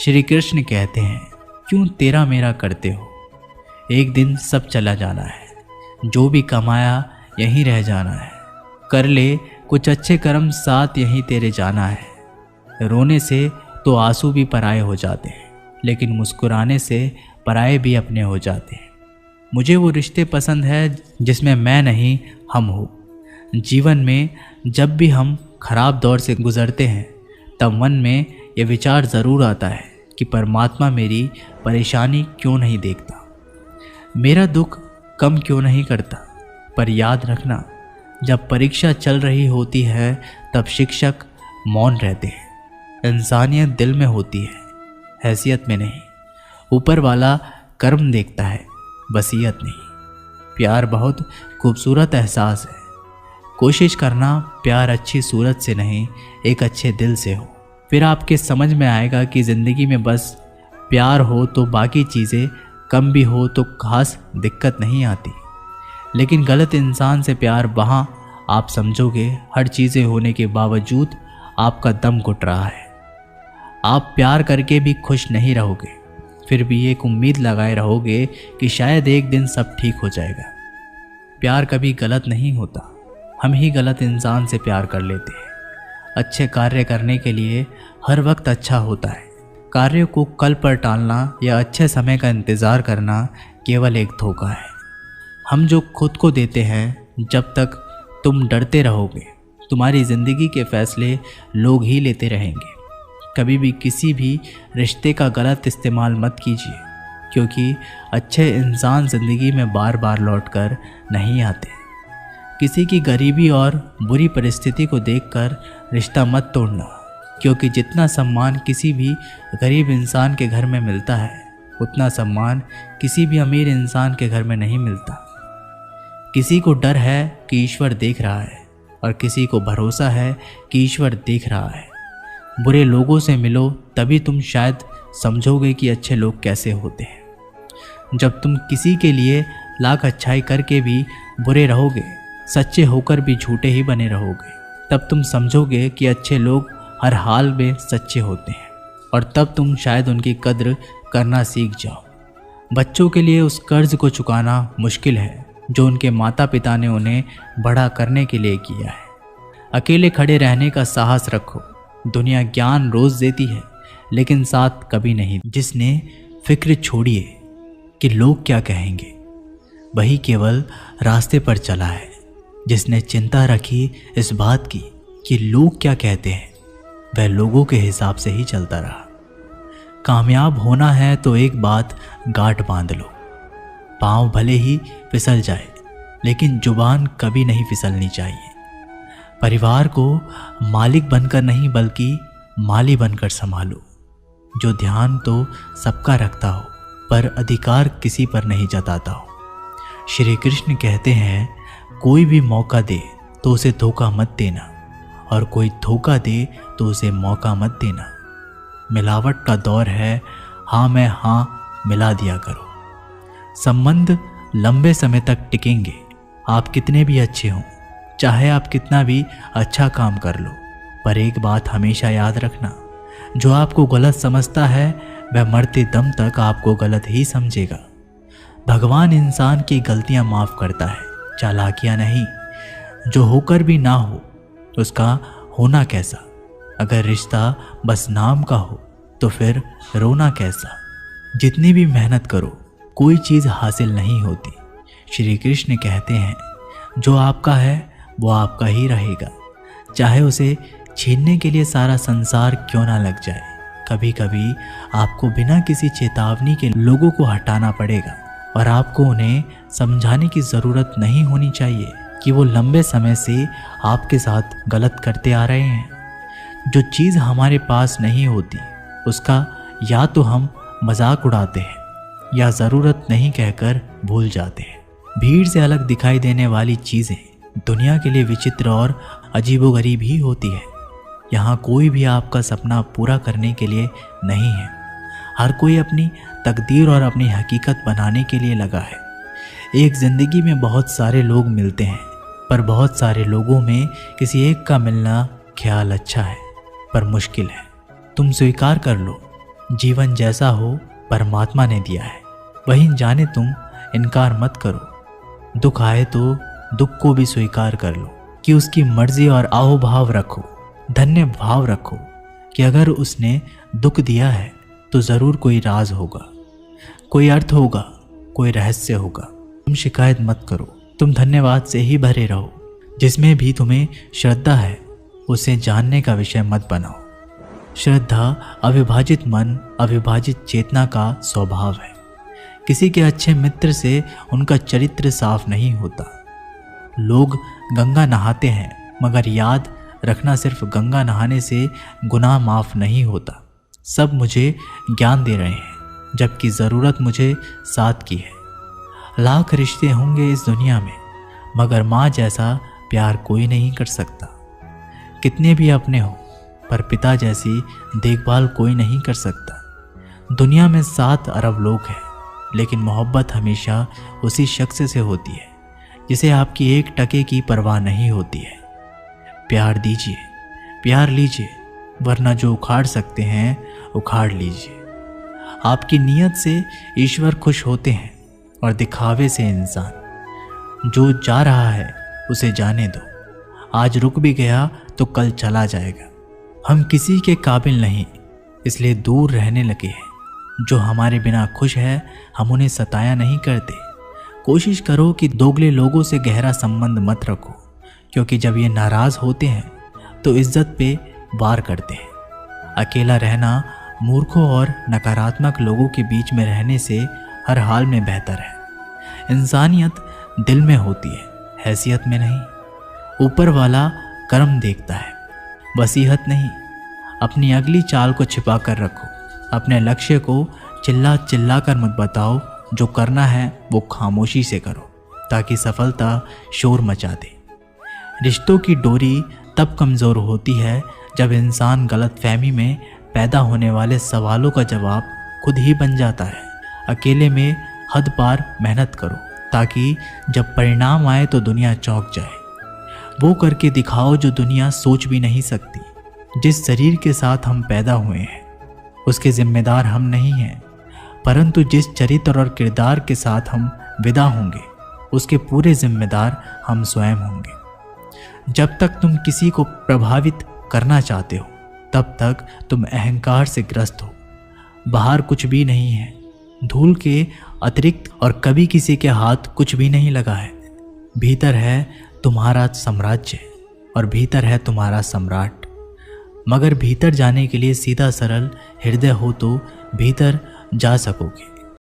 श्री कृष्ण कहते हैं, क्यों तेरा मेरा करते हो, एक दिन सब चला जाना है, जो भी कमाया यहीं रह जाना है। कर ले कुछ अच्छे कर्म, साथ यहीं तेरे जाना है। रोने से तो आंसू भी पराये हो जाते हैं, लेकिन मुस्कुराने से पराये भी अपने हो जाते हैं। मुझे वो रिश्ते पसंद है जिसमें मैं नहीं हम हो। जीवन में जब भी हम खराब दौर से गुजरते हैं तब मन में ये विचार ज़रूर आता है कि परमात्मा मेरी परेशानी क्यों नहीं देखता, मेरा दुख कम क्यों नहीं करता। पर याद रखना, जब परीक्षा चल रही होती है तब शिक्षक मौन रहते हैं। इंसानियत दिल में होती है, हैसियत में नहीं। ऊपर वाला कर्म देखता है, वसीयत नहीं। प्यार बहुत खूबसूरत एहसास है। कोशिश करना प्यार अच्छी सूरत से नहीं, एक अच्छे दिल से हो। फिर आपके समझ में आएगा कि ज़िंदगी में बस प्यार हो तो बाकी चीज़ें कम भी हो तो खास दिक्कत नहीं आती। लेकिन गलत इंसान से प्यार, वहाँ आप समझोगे हर चीज़ें होने के बावजूद आपका दम घुट रहा है। आप प्यार करके भी खुश नहीं रहोगे, फिर भी एक उम्मीद लगाए रहोगे कि शायद एक दिन सब ठीक हो जाएगा। प्यार कभी गलत नहीं होता, हम ही गलत इंसान से प्यार कर लेते हैं। अच्छे कार्य करने के लिए हर वक्त अच्छा होता है। कार्य को कल पर टालना या अच्छे समय का इंतज़ार करना केवल एक धोखा है। हम जो खुद को देते हैं, जब तक तुम डरते रहोगे तुम्हारी ज़िंदगी के फैसले लोग ही लेते रहेंगे। कभी भी किसी भी रिश्ते का गलत इस्तेमाल मत कीजिए, क्योंकि अच्छे इंसान ज़िंदगी में बार बार लौटकर नहीं आते। किसी की गरीबी और बुरी परिस्थिति को देखकर रिश्ता मत तोड़ना, क्योंकि जितना सम्मान किसी भी गरीब इंसान के घर में मिलता है, उतना सम्मान किसी भी अमीर इंसान के घर में नहीं मिलता। किसी को डर है कि ईश्वर देख रहा है, और किसी को भरोसा है कि ईश्वर देख रहा है। बुरे लोगों से मिलो, तभी तुम शायद समझोगे कि अच्छे लोग कैसे होते हैं। जब तुम किसी के लिए लाख अच्छाई करके भी बुरे रहोगे, सच्चे होकर भी झूठे ही बने रहोगे, तब तुम समझोगे कि अच्छे लोग हर हाल में सच्चे होते हैं, और तब तुम शायद उनकी कद्र करना सीख जाओ। बच्चों के लिए उस कर्ज को चुकाना मुश्किल है जो उनके माता पिता ने उन्हें बड़ा करने के लिए किया है। अकेले खड़े रहने का साहस रखो। दुनिया ज्ञान रोज़ देती है, लेकिन साथ कभी नहीं। जिसने फिक्र छोड़िए कि लोग क्या कहेंगे, वही केवल रास्ते पर चला है। जिसने चिंता रखी इस बात की कि लोग क्या कहते हैं, वह लोगों के हिसाब से ही चलता रहा। कामयाब होना है तो एक बात गांठ बांध लो, पाँव भले ही फिसल जाए, लेकिन जुबान कभी नहीं फिसलनी चाहिए। परिवार को मालिक बनकर नहीं, बल्कि माली बनकर संभालो। जो ध्यान तो सबका रखता हो, पर अधिकार किसी पर नहीं जताता हो। श्री कृष्ण कहते हैं, कोई भी मौका दे तो उसे धोखा मत देना, और कोई धोखा दे तो उसे मौका मत देना। मिलावट का दौर है, हाँ में हाँ मिला दिया करो। संबंध लंबे समय तक टिकेंगे, आप कितने भी अच्छे हों, चाहे आप कितना भी अच्छा काम कर लो। पर एक बात हमेशा याद रखना, जो आपको गलत समझता है वह मरते दम तक आपको गलत ही समझेगा। भगवान इंसान की गलतियां माफ़ करता है, चालाकियां नहीं। जो होकर भी ना हो उसका होना कैसा। अगर रिश्ता बस नाम का हो तो फिर रोना कैसा। जितनी भी मेहनत करो कोई चीज़ हासिल नहीं होती। श्री कृष्ण कहते हैं, जो आपका है वो आपका ही रहेगा, चाहे उसे छीनने के लिए सारा संसार क्यों ना लग जाए। कभी कभी आपको बिना किसी चेतावनी के लोगों को हटाना पड़ेगा, और आपको उन्हें समझाने की ज़रूरत नहीं होनी चाहिए कि वो लंबे समय से आपके साथ गलत करते आ रहे हैं। जो चीज़ हमारे पास नहीं होती उसका या तो हम मजाक उड़ाते हैं या ज़रूरत नहीं कहकर भूल जाते हैं। भीड़ से अलग दिखाई देने वाली चीज़ें दुनिया के लिए विचित्र और अजीबोगरीब ही होती है। यहाँ कोई भी आपका सपना पूरा करने के लिए नहीं है। हर कोई अपनी तकदीर और अपनी हकीकत बनाने के लिए लगा है। एक ज़िंदगी में बहुत सारे लोग मिलते हैं, पर बहुत सारे लोगों में किसी एक का मिलना ख्याल अच्छा है पर मुश्किल है। तुम स्वीकार कर लो, जीवन जैसा हो परमात्मा ने दिया है, वहीं जाने तुम इनकार मत करो। दुख आए तो दुख को भी स्वीकार कर लो कि उसकी मर्जी और आओभाव रखो, धन्य भाव रखो कि अगर उसने दुख दिया है तो ज़रूर कोई राज होगा, कोई अर्थ होगा, कोई रहस्य होगा। तुम शिकायत मत करो, तुम धन्यवाद से ही भरे रहो। जिसमें भी तुम्हें श्रद्धा है उसे जानने का विषय मत बनाओ। श्रद्धा अविभाजित मन, अविभाजित चेतना का स्वभाव है। किसी के अच्छे मित्र से उनका चरित्र साफ नहीं होता। लोग गंगा नहाते हैं, मगर याद रखना सिर्फ गंगा नहाने से गुनाह माफ नहीं होता। सब मुझे ज्ञान दे रहे हैं, जबकि ज़रूरत मुझे साथ की है। लाख रिश्ते होंगे इस दुनिया में, मगर माँ जैसा प्यार कोई नहीं कर सकता। कितने भी अपने हो, पर पिता जैसी देखभाल कोई नहीं कर सकता। दुनिया में 7 अरब लोग हैं, लेकिन मोहब्बत हमेशा उसी शख्स से होती है जिसे आपकी 1 टके की परवाह नहीं होती है। प्यार दीजिए, प्यार लीजिए, वरना जो उखाड़ सकते हैं उखाड़ लीजिए। आपकी नीयत से ईश्वर खुश होते हैं और दिखावे से इंसान। जो जा रहा है उसे जाने दो, आज रुक भी गया तो कल चला जाएगा। हम किसी के काबिल नहीं, इसलिए दूर रहने लगे हैं। जो हमारे बिना खुश है हम उन्हें सताया नहीं करते। कोशिश करो कि दोगले लोगों से गहरा संबंध मत रखो, क्योंकि जब ये नाराज़ होते हैं तो इज्जत पे वार करते हैं। अकेला रहना मूर्खों और नकारात्मक लोगों के बीच में रहने से हर हाल में बेहतर है। इंसानियत दिल में होती है, हैसियत में नहीं। ऊपर वाला कर्म देखता है, वसीयत नहीं। अपनी अगली चाल को छिपा कर रखो। अपने लक्ष्य को चिल्ला चिल्ला कर मत बताओ। जो करना है वो खामोशी से करो, ताकि सफलता शोर मचा दे। रिश्तों की डोरी तब कमज़ोर होती है जब इंसान गलतफहमी में पैदा होने वाले सवालों का जवाब खुद ही बन जाता है। अकेले में हद पार मेहनत करो, ताकि जब परिणाम आए तो दुनिया चौंक जाए। वो करके दिखाओ जो दुनिया सोच भी नहीं सकती। जिस शरीर के साथ हम पैदा हुए हैं उसके जिम्मेदार हम नहीं हैं, परंतु जिस चरित्र और किरदार के साथ हम विदा होंगे उसके पूरे जिम्मेदार हम स्वयं होंगे। जब तक तुम किसी को प्रभावित करना चाहते हो तब तक तुम अहंकार से ग्रस्त हो। बाहर कुछ भी नहीं है, धूल के अतिरिक्त, और कभी किसी के हाथ कुछ भी नहीं लगा है। भीतर है तुम्हारा साम्राज्य और भीतर है तुम्हारा सम्राट। मगर भीतर जाने के लिए सीधा सरल हृदय हो तो भीतर जा सकोगे।